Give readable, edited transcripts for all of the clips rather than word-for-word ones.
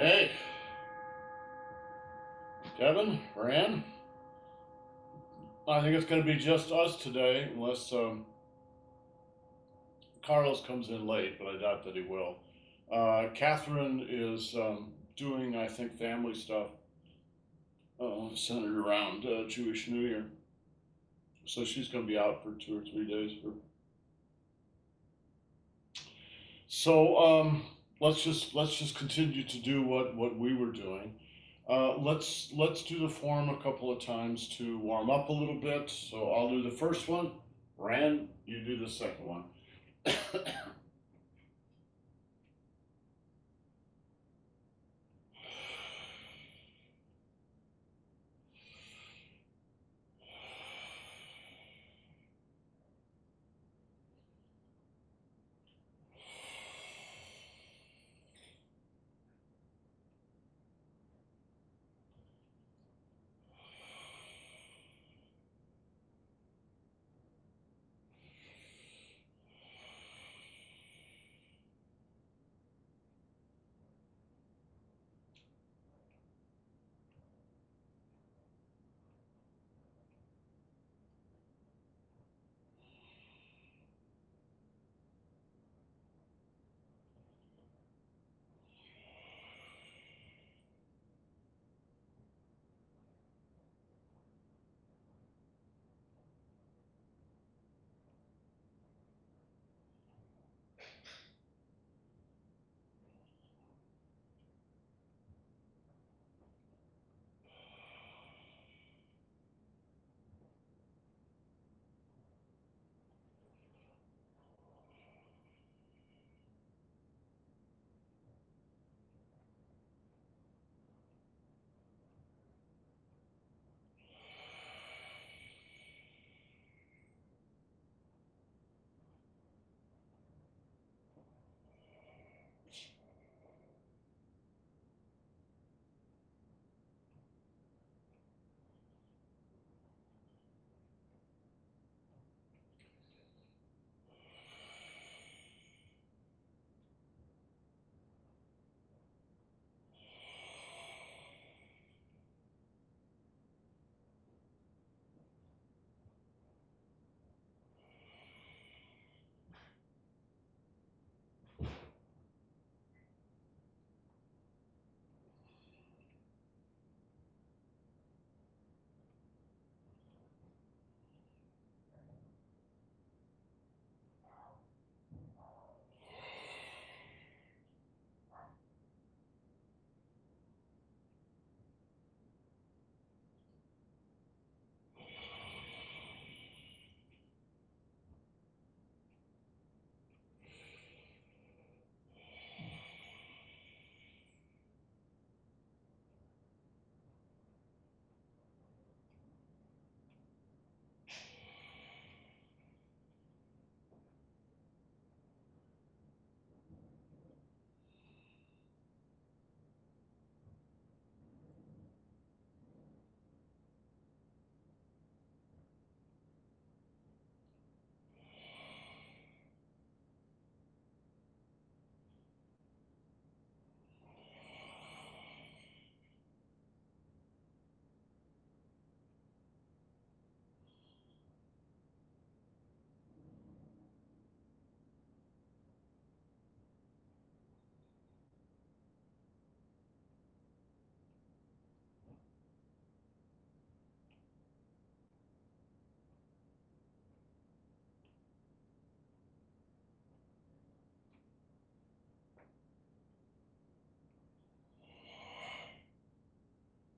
Hey, Kevin, Rand. I think it's going to be just us today, unless Carlos comes in late, but I doubt that he will. Catherine is doing, I think, family stuff centered around Jewish New Year, so she's going to be out for 2 or 3 days. So let's just continue to do what we were doing. Let's do the form a couple of times to warm up a little bit. So I'll do the first one. Rand, you do the second one.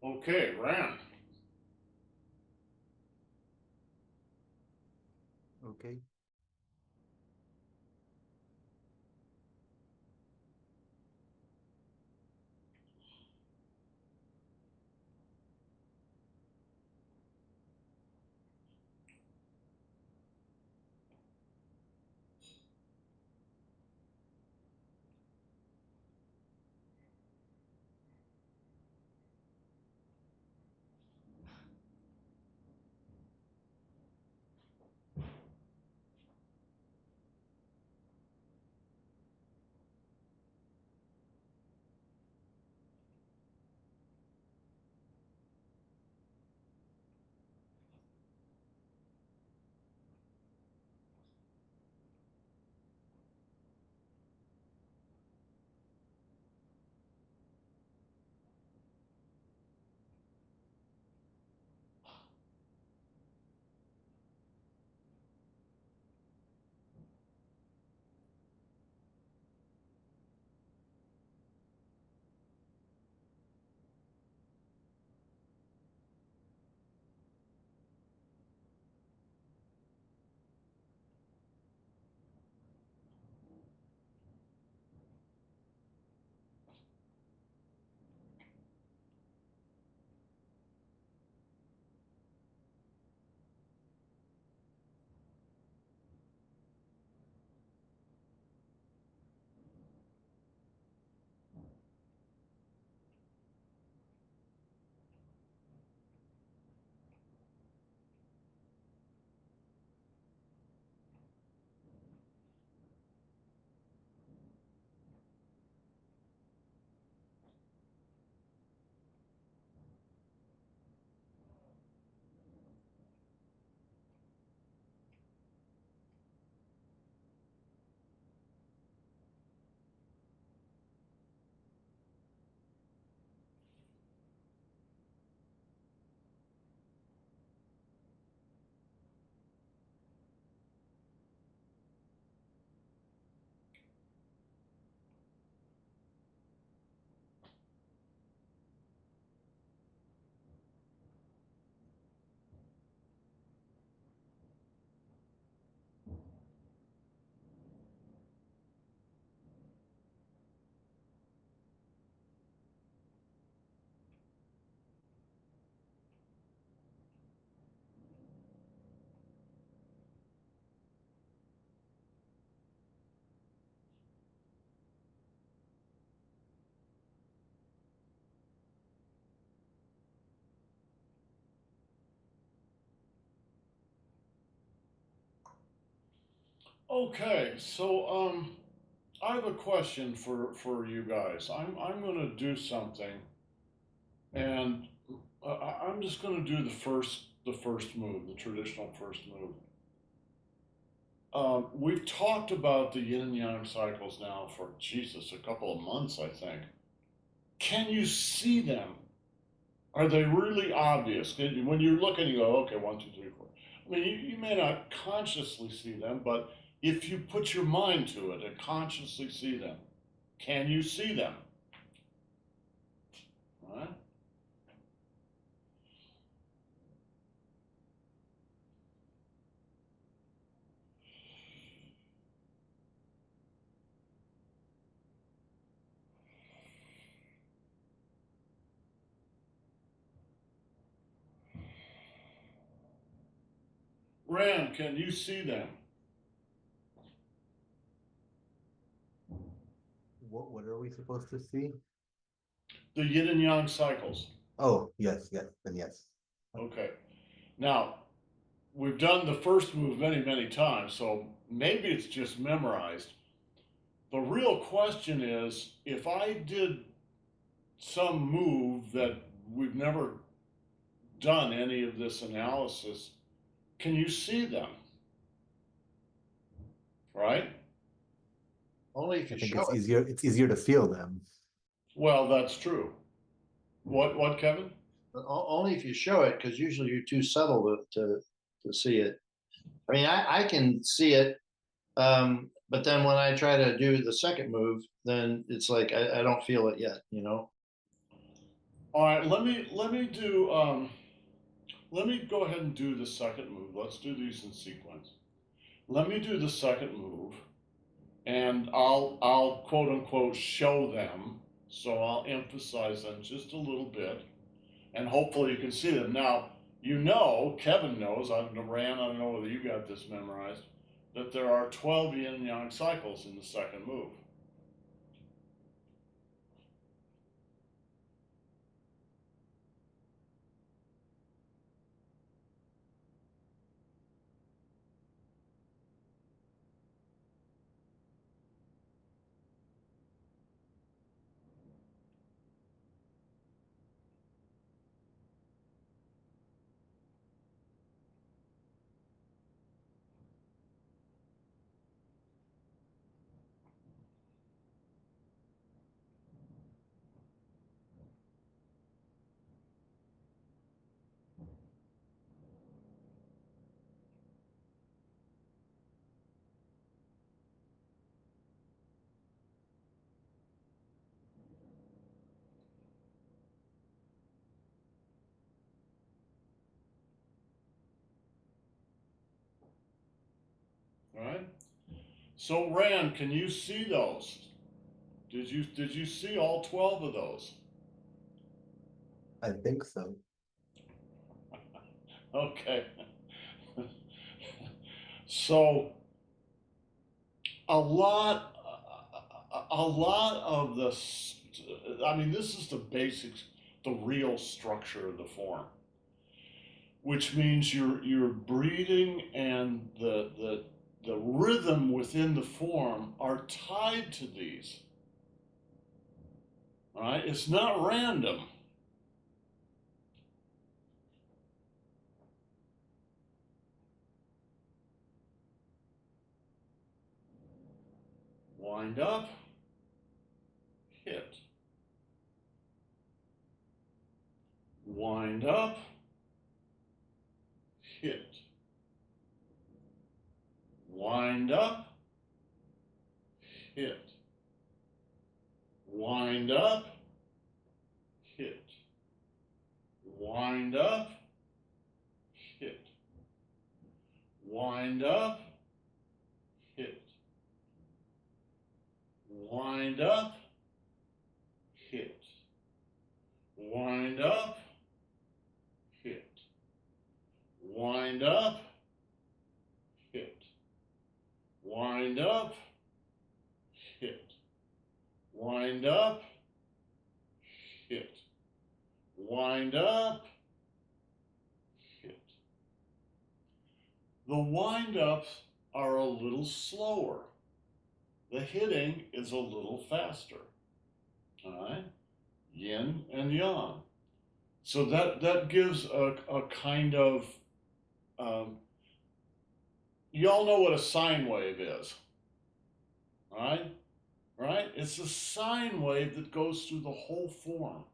Okay, Rand. Okay. Okay, so I have a question for you guys. I'm going to do something, and I'm just going to do the first move, the traditional first move. We've talked about the yin and yang cycles now for Jesus a couple of months, I think. Can you see them? Are they really obvious? When you're looking, you go, okay, one, two, three, four. I mean, you may not consciously see them, but if you put your mind to it and consciously see them, can you see them? All right? Rand, can you see them? What are we supposed to see? The yin and yang cycles. Oh, yes, yes, then yes. Okay. Now, we've done the first move many, many times, so maybe it's just memorized. The real question is if I did some move that we've never done any of this analysis, can you see them? Right? Only if I you think show it. it's easier to feel them. Well, that's true. What, Kevin? Only if you show it, because usually you're too subtle to see it. I mean, I can see it, but then when I try to do the second move, then it's like I don't feel it yet, you know? All right, let me go ahead and do the second move. Let's do these in sequence. Let me do the second move, and I'll quote unquote show them. So I'll emphasize them just a little bit, and hopefully you can see them. Now, Kevin knows, I don't know whether you got this memorized, that there are 12 yin and yang cycles in the second move. All right? So Rand, can you see those? Did you see all 12 of those? I think so. Okay. So a lot of the I mean this is the basics, the real structure of the form, which means your breathing and the rhythm within the form are tied to these. All right? It's not random. Wind up, hit. Wind up, hit. Wind up, hit. Wind up, hit. Wind up, hit. Wind up, hit. Wind up, hit. Wind up, hit. Wind up, hit. Wind up, hit. Wind up, hit. Wind up, hit. The wind ups are a little slower. The hitting is a little faster. All right? Yin and yang. So that gives a kind of, um, you all know what a sine wave is, right? Right? It's a sine wave that goes through the whole form.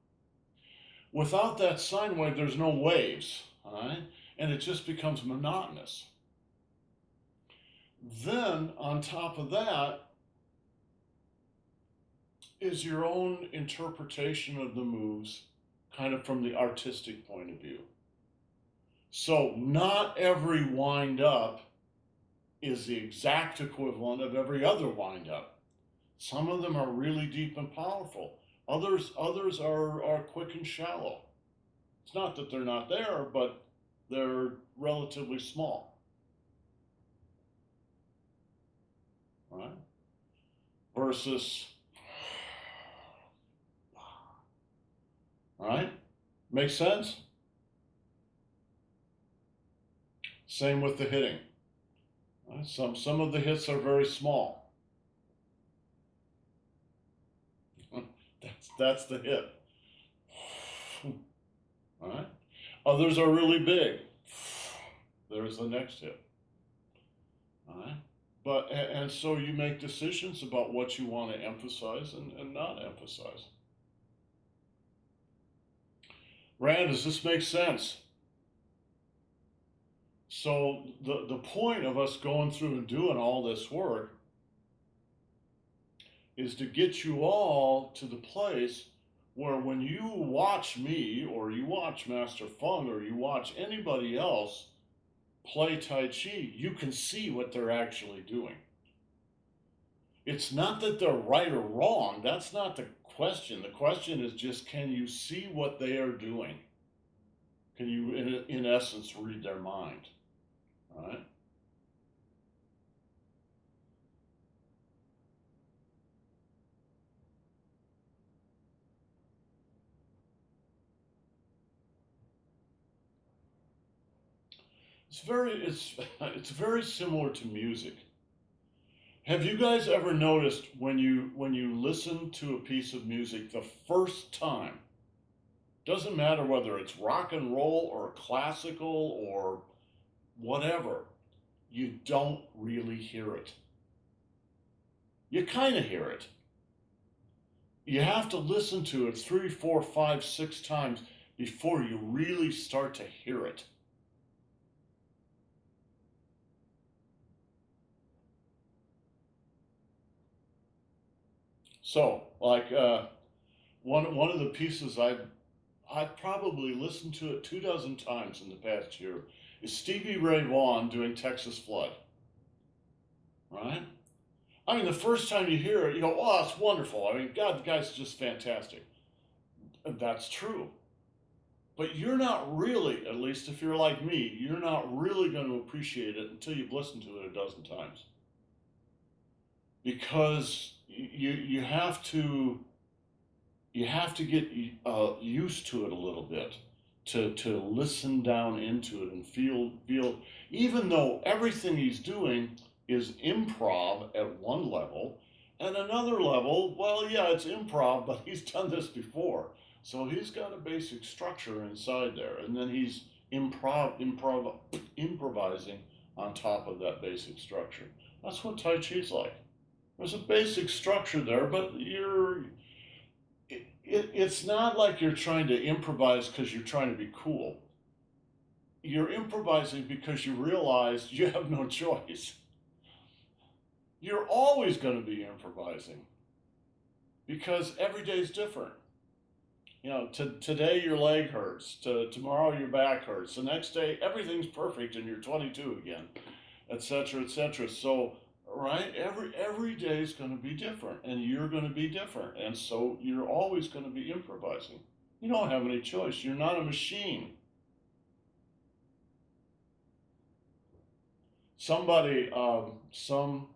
Without that sine wave, there's no waves, all right? And it just becomes monotonous. Then, on top of that, is your own interpretation of the moves, kind of from the artistic point of view. So, not every wind up is the exact equivalent of every other wind up. Some of them are really deep and powerful. Others are quick and shallow. It's not that they're not there, but they're relatively small. Right? Versus, right? Makes sense? Same with the hitting. Right? Some of the hits are very small. That's the hit. All right? Others are really big. There's the next hit. All right? But, and so you make decisions about what you want to emphasize and not emphasize. Rand, does this make sense? So the point of us going through and doing all this work is to get you all to the place where when you watch me or you watch Master Feng or you watch anybody else play Tai Chi, you can see what they're actually doing. It's not that they're right or wrong. That's not the question. The question is just, can you see what they are doing? Can you, in essence, read their mind? All right? It's very similar to music. Have you guys ever noticed when you listen to a piece of music the first time, doesn't matter whether it's rock and roll or classical or whatever, you don't really hear it. You kind of hear it. You have to listen to it 3, 4, 5, 6 times before you really start to hear it. So, like one of the pieces I've probably listened to it 24 times in the past year is Stevie Ray Vaughan doing Texas Flood. Right? I mean, the first time you hear it, you go, "Oh, it's wonderful." I mean, God, the guy's just fantastic. And that's true. But you're not really, at least if you're like me, you're not really going to appreciate it until you've listened to it 12 times. Because you have to get used to it a little bit to listen down into it and feel even though everything he's doing is improv at one level, and another level, well, yeah, it's improv, but he's done this before, so he's got a basic structure inside there, and then he's improvising on top of that basic structure. That's what Tai Chi's like. There's a basic structure there, but it's not like you're trying to improvise because you're trying to be cool. You're improvising because you realize you have no choice. You're always going to be improvising because every day is different. You know, today your leg hurts, tomorrow your back hurts, the next day everything's perfect and you're 22 again, etc., etc. So, right, every day is going to be different, and you're going to be different, and so you're always going to be improvising. You don't have any choice. You're not a machine. Somebody, some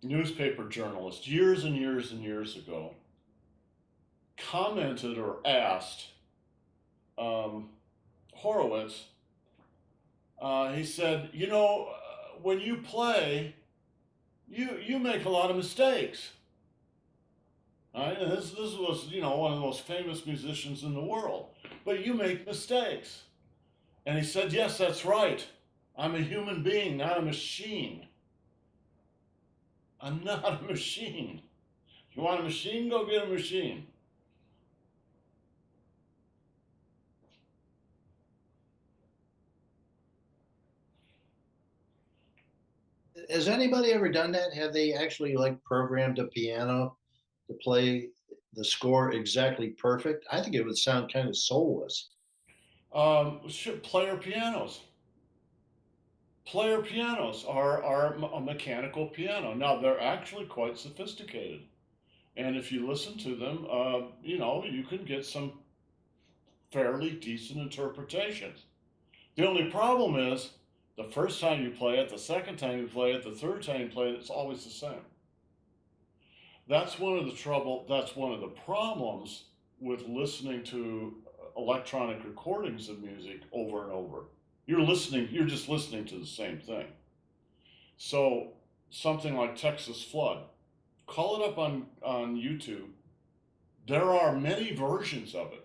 newspaper journalist years and years and years ago commented or asked, Horowitz, he said, when you play, you make a lot of mistakes. Right? And this was, one of the most famous musicians in the world. But you make mistakes. And he said, yes, that's right. I'm a human being, not a machine. I'm not a machine. You want a machine? Go get a machine. Has anybody ever done that? Have they actually like programmed a piano to play the score exactly perfect? I think it would sound kind of soulless. Player pianos. Player pianos are a mechanical piano. Now, they're actually quite sophisticated. And if you listen to them, you can get some fairly decent interpretations. The only problem is the first time you play it, the second time you play it, the third time you play it, it's always the same. That's one of the problems with listening to electronic recordings of music over and over. You're just listening to the same thing. So something like Texas Flood, call it up on YouTube. There are many versions of it.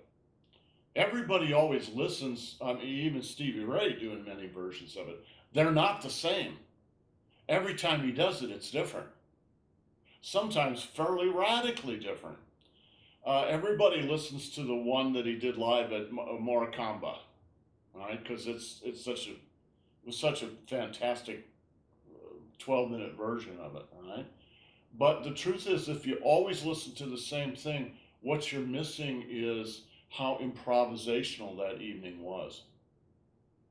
Everybody always listens, even Stevie Ray doing many versions of it. They're not the same. Every time he does it, it's different. Sometimes fairly radically different. Everybody listens to the one that he did live at Morikamba, right? Because it was such a fantastic 12-minute version of it, right? But the truth is, if you always listen to the same thing, what you're missing is how improvisational that evening was.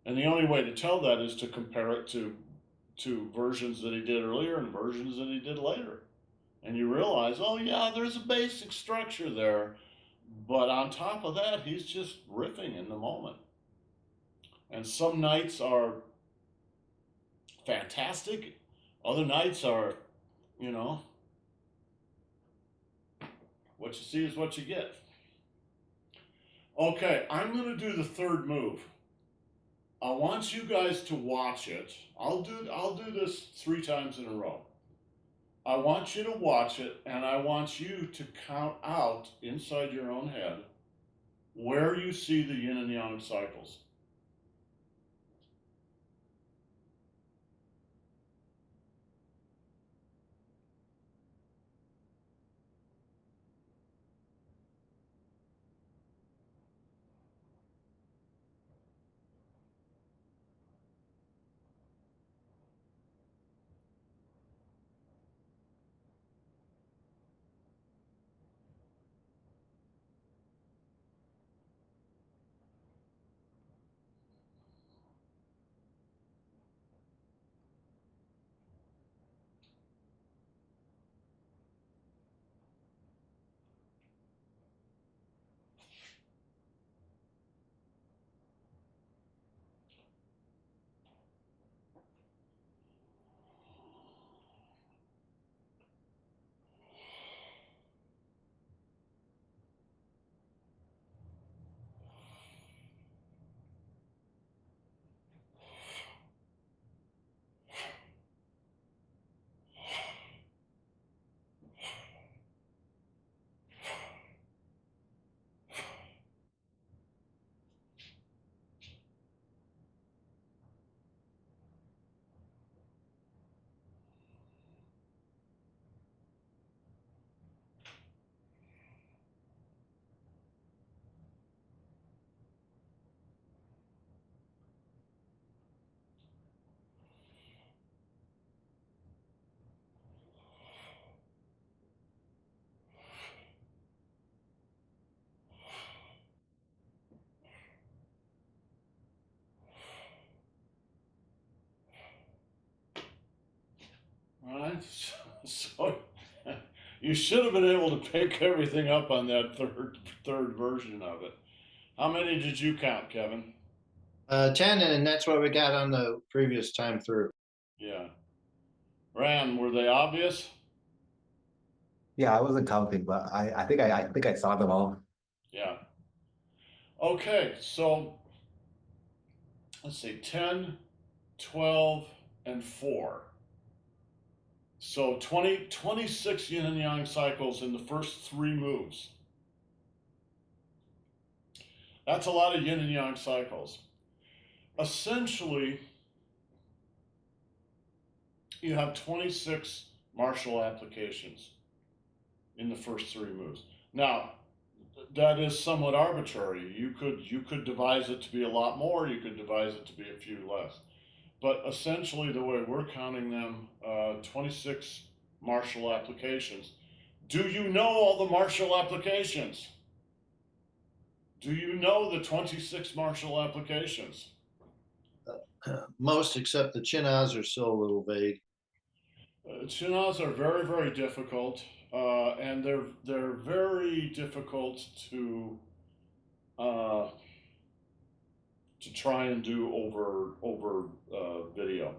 And the only way to tell that is to compare it to versions that he did earlier and versions that he did later. And you realize, oh yeah, there's a basic structure there, but on top of that, he's just riffing in the moment. And some nights are fantastic, other nights are, you know, what you see is what you get. Okay, I'm going to do the third move. I want you guys to watch it. I'll do this 3 times in a row. I want you to watch it, and I want you to count out inside your own head where you see the yin and yang cycles. All right, so you should have been able to pick everything up on that third version of it. How many did you count, Kevin? 10, and that's what we got on the previous time through. Yeah. Ran, were they obvious? Yeah, I wasn't counting, but I think I saw them all. Yeah. Okay, so let's see, 10, 12, and 4. So 26 yin and yang cycles in the first 3 moves. That's a lot of yin and yang cycles. Essentially, you have 26 martial applications in the first 3 moves. Now, that is somewhat arbitrary. You could devise it to be a lot more. You could devise it to be a few less. But essentially, the way we're counting them, 26 martial applications. Do you know all the martial applications? Do you know the 26 martial applications? Most except the chinas are still a little vague. Chinas are very, very difficult, and they're very difficult to try and do over video.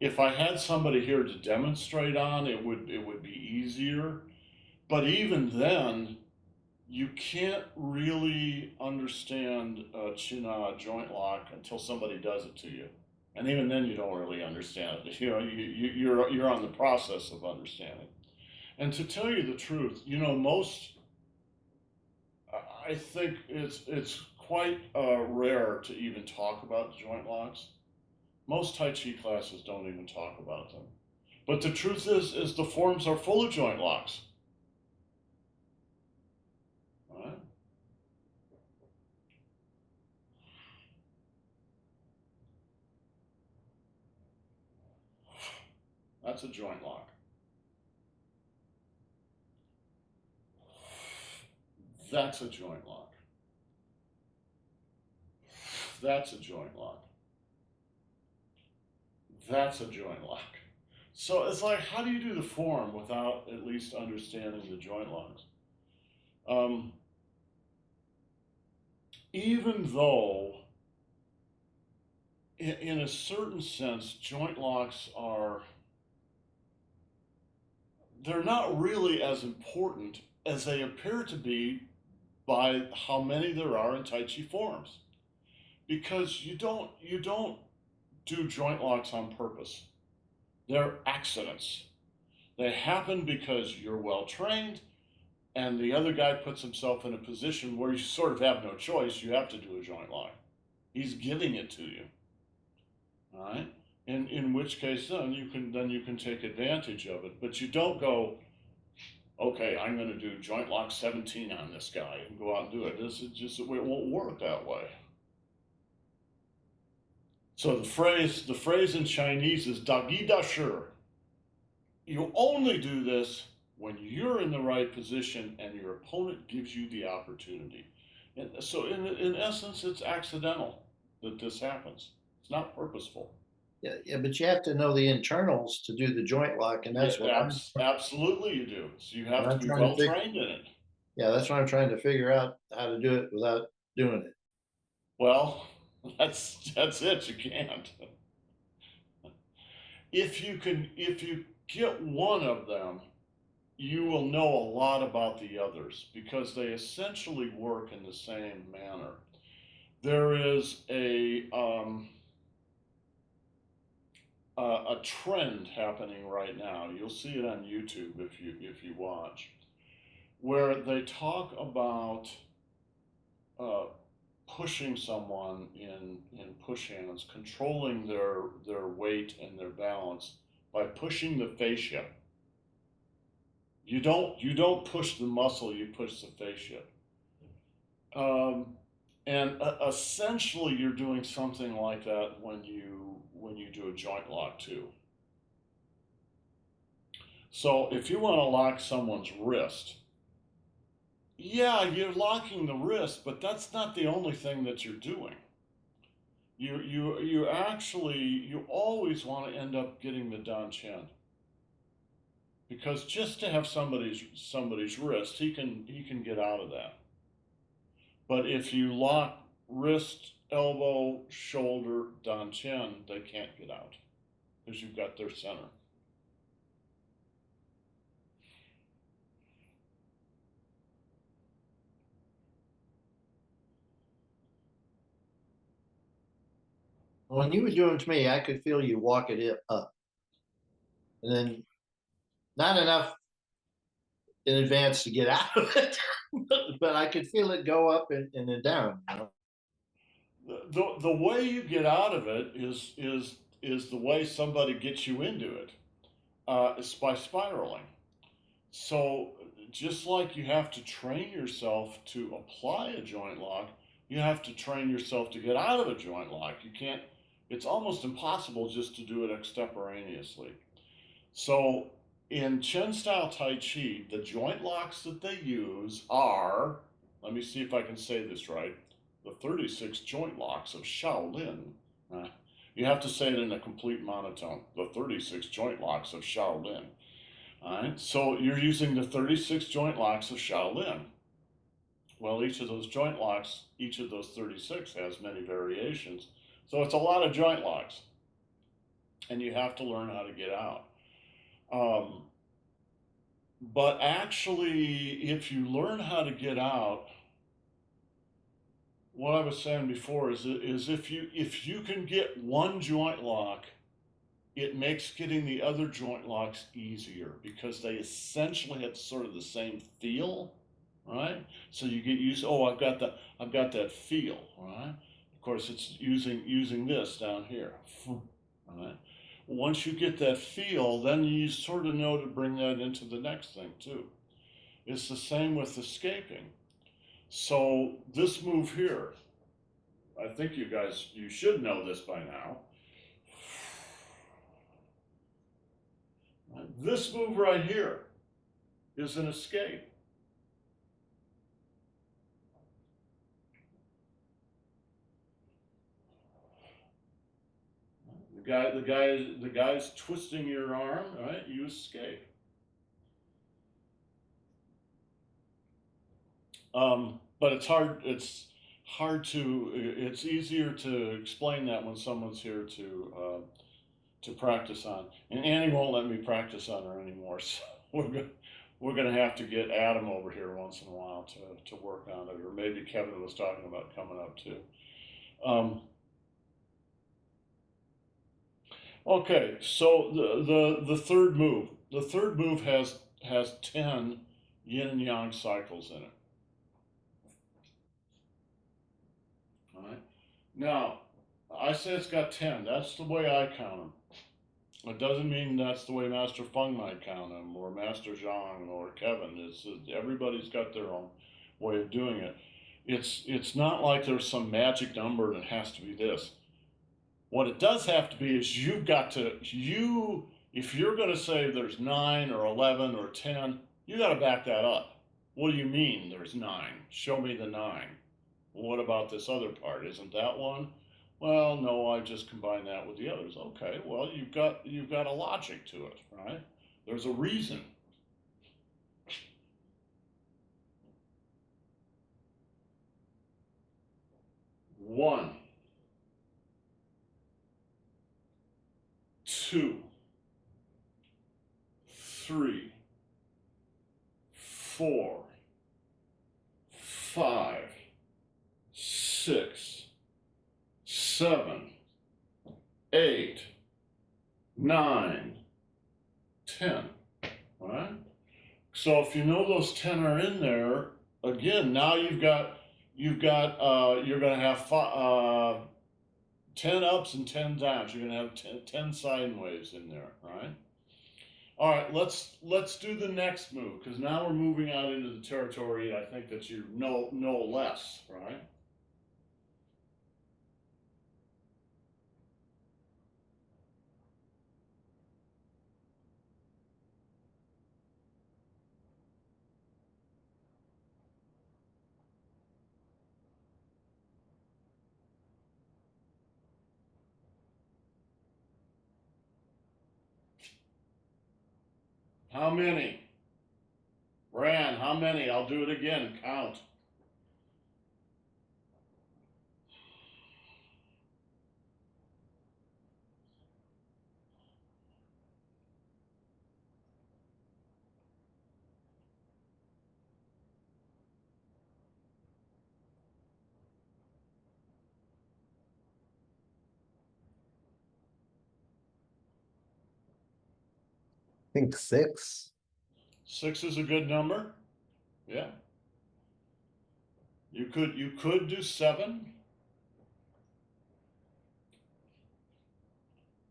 If I had somebody here to demonstrate on, it would be easier. But even then, you can't really understand a China joint lock until somebody does it to you. And even then, you don't really understand it. You know, you're on the process of understanding. And to tell you the truth, you know, I think it's quite rare to even talk about joint locks. Most Tai Chi classes don't even talk about them. But the truth is the forms are full of joint locks. All right? That's a joint lock. That's a joint lock. That's a joint lock. That's a joint lock. So it's like, how do you do the form without at least understanding the joint locks? Even though, in a certain sense, joint locks they're not really as important as they appear to be by how many there are in Tai Chi forms. Because you don't do joint locks on purpose. They're accidents. They happen because you're well trained and the other guy puts himself in a position where you sort of have no choice. You have to do a joint lock. He's giving it to you. All right? In which case then you can take advantage of it. But you don't go, okay, I'm going to do joint lock 17 on this guy and go out and do it. This is just it won't work that way. So the phrase in Chinese is "da gi da shi." You only do this when you're in the right position and your opponent gives you the opportunity. And so in essence, it's accidental that this happens. It's not purposeful. Yeah, but you have to know the internals to do the joint lock, and that's what Absolutely you do. So you have I'm to be trying to well trained in it. yeah, that's what I'm trying to figure out how to do it without doing it. Well, that's it. You can't. If you get one of them, you will know a lot about the others because they essentially work in the same manner. There is a trend happening right now. You'll see it on YouTube if you watch, where they talk about pushing someone in push hands, controlling their weight and their balance by pushing the fascia. You don't push the muscle, you push the fascia. And essentially, you're doing something like that when you do a joint lock too. So if you want to lock someone's wrist, yeah, you're locking the wrist, but that's not the only thing that you're doing. You actually you always want to end up getting the Dan Chen. Because just to have somebody's wrist, he can get out of that. But if you lock wrist, elbow, shoulder, Dan Chen, they can't get out because you've got their center. When you were doing to me, I could feel you walk it up, and then not enough in advance to get out of it, but I could feel it go up and then down. You know? The way you get out of it is the way somebody gets you into it. Is by spiraling. So just like you have to train yourself to apply a joint lock, you have to train yourself to get out of a joint lock. You can't. It's almost impossible just to do it extemporaneously. So in Chen style Tai Chi, the joint locks that they use are, let me see if I can say this right, the 36 joint locks of Shaolin. Uh, you have to say it in a complete monotone. The 36 joint locks of Shaolin. All right, so you're using the 36 joint locks of Shaolin. Well, each of those joint locks, each of those 36 has many variations. So it's a lot of joint locks. And you have to learn how to get out. Um, but actually, if you learn how to get out, what I was saying before is if you can get one joint lock, it makes getting the other joint locks easier because they essentially have sort of the same feel, right? So you get used. Oh, I've got that feel, right? Of course, it's using this down here, right? Once you get that feel, then you sort of know to bring that into the next thing too. It's the same with escaping. So this move here, I think you should know this by now. This move right here is an escape. The guy's twisting your arm, right? You escape. But it's hard. It's easier to explain that when someone's here to practice on. And Annie won't let me practice on her anymore, so we're gonna have to get Adam over here once in a while to work on it, or maybe Kevin was talking about coming up too. Okay, so the third move. The third move has 10 yin and yang cycles in it. All right. Now, I say it's got 10. That's the way I count them. It doesn't mean that's the way Master Feng might count them, or Master Zhang, or Kevin. Everybody's got their own way of doing it. It's not like there's some magic number and it has to be this. What it does have to be is if you're going to say there's 9 or 11 or 10, you got to back that up. What do you mean there's 9? Show me the 9. Well, what about this other part? Isn't that one? Well, no, I just combine that with the others. Okay, well, you've got a logic to it, right? There's a reason. One, two, three, 4, 5, 6, 7, 8, 9, 10. All right? So if you know those 10 are in there, again, now you're going to have 10 ups and 10 downs. You're going to have 10 sine waves in there, right? All right, let's do the next move, because now we're moving out into the territory I think that you know less, right? How many? Ran, how many? I'll do it again. Count. think 6. 6 is a good number. Yeah. You could do 7.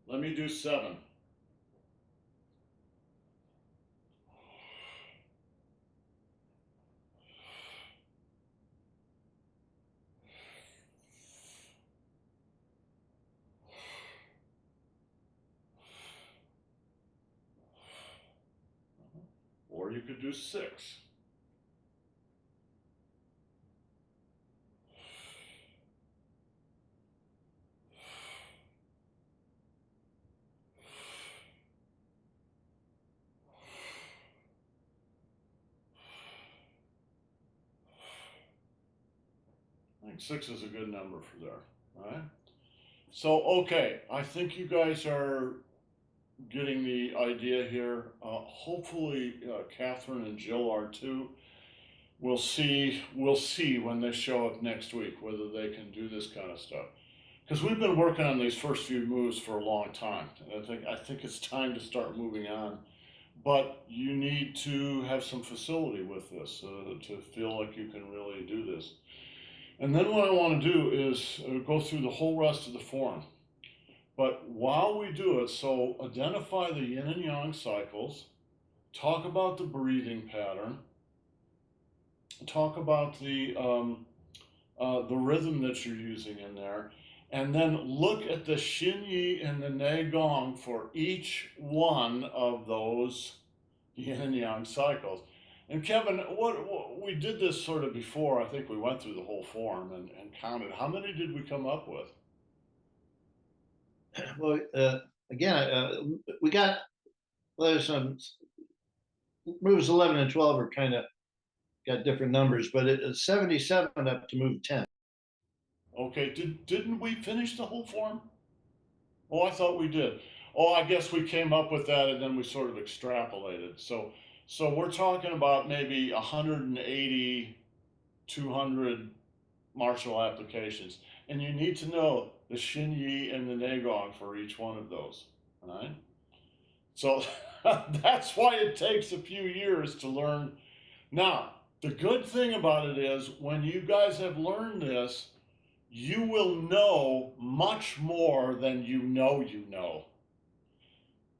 Let me do 7. Or you could do 6. I think 6 is a good number for there. All right. So, okay, I think you guys are getting the idea here. Hopefully, Catherine and Jill are too. We'll see. We'll see when they show up next week whether they can do this kind of stuff. Because we've been working on these first few moves for a long time. And I think it's time to start moving on. But you need to have some facility with this to feel like you can really do this. And then what I want to do is go through the whole rest of the form. But while we do it, so identify the yin and yang cycles, talk about the breathing pattern, talk about the rhythm that you're using in there, and then look at the Shin Yi and the Ne Gong for each one of those yin and yang cycles. And Kevin, what we did this sort of before. I think we went through the whole form and counted. How many did we come up with? Well, again, we got there's some moves 11 and 12 are kind of got different numbers, but it's 77 up to move 10. Okay, didn't we finish the whole form? Oh, I thought we did. Oh, I guess we came up with that and then we sort of extrapolated. So we're talking about maybe 180, 200 martial applications. And you need to know the Shin Yi and the Ne Gong for each one of those. All right? So that's why it takes a few years to learn. Now, the good thing about it is when you guys have learned this, you will know much more than you know you know.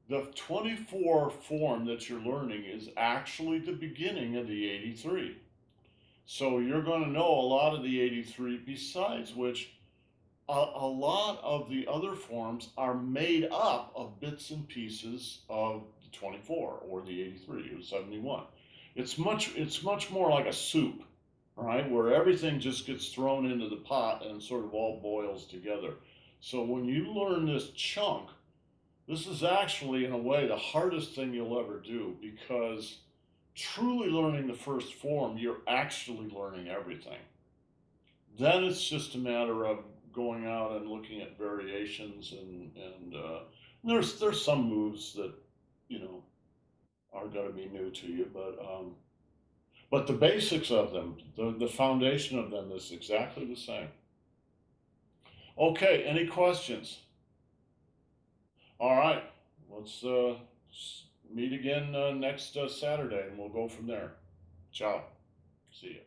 The 24 form that you're learning is actually the beginning of the 83. So you're going to know a lot of the 83, besides which a lot of the other forms are made up of bits and pieces of the 24 or the 83 or 71. It's much more like a soup, right? Where everything just gets thrown into the pot and sort of all boils together. So when you learn this chunk, this is actually, in a way, the hardest thing you'll ever do, because truly learning the first form, you're actually learning everything. Then it's just a matter of going out and looking at variations, and there's some moves that you know are going to be new to you, but the basics of them, the foundation of them is exactly the same. Okay, any questions? All right, let's meet again next Saturday, and we'll go from there. Ciao. See you.